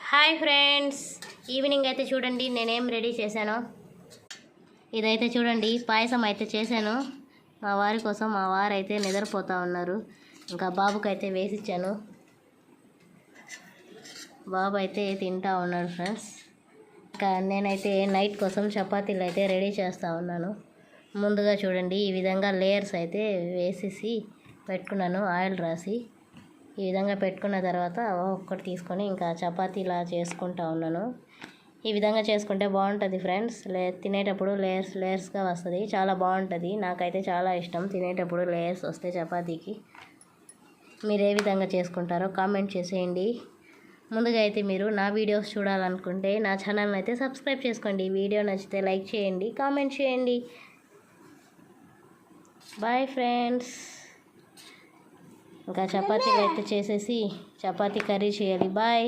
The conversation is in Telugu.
హాయ్ ఫ్రెండ్స్, ఈవినింగ్ అయితే చూడండి నేనేం రెడీ చేశాను. ఇదైతే చూడండి పాయసం అయితే చేశాను మా వారి కోసం. మా వారు అయితే నిద్రపోతూ ఉన్నారు. ఇంకా బాబుకి అయితే వేసిచ్చాను. బాబు అయితే తింటా ఉన్నాడు ఫ్రెండ్స్. ఇంకా నేనైతే నైట్ కోసం చపాతీలు అయితే రెడీ చేస్తూ ఉన్నాను. ముందుగా చూడండి ఈ విధంగా లేయర్స్ అయితే వేసేసి పెట్టుకున్నాను, ఆయిల్ రాసి. ఈ విధంగా పెట్టుకున్న తర్వాత ఒక్కటి తీసుకొని ఇంకా చపాతీలా చేసుకుంటా ఉన్నాను. ఈ విధంగా చేసుకుంటే బాగుంటుంది ఫ్రెండ్స్. తినేటప్పుడు లేయర్స్గా వస్తుంది, చాలా బాగుంటుంది. నాకైతే చాలా ఇష్టం తినేటప్పుడు లేయర్స్ వస్తే చపాతీకి. మీరు ఏ విధంగా చేసుకుంటారో కామెంట్ చేసేయండి. ముందుగా అయితే మీరు నా వీడియోస్ చూడాలనుకుంటే నా ఛానల్ని అయితే సబ్స్క్రైబ్ చేసుకోండి. వీడియో నచ్చితే లైక్ చేయండి, కామెంట్ చేయండి. Bye friends. ఇంకా చపాతీలు అయితే చేసేసి చపాతీ కర్రీ చేయాలి. బాయ్.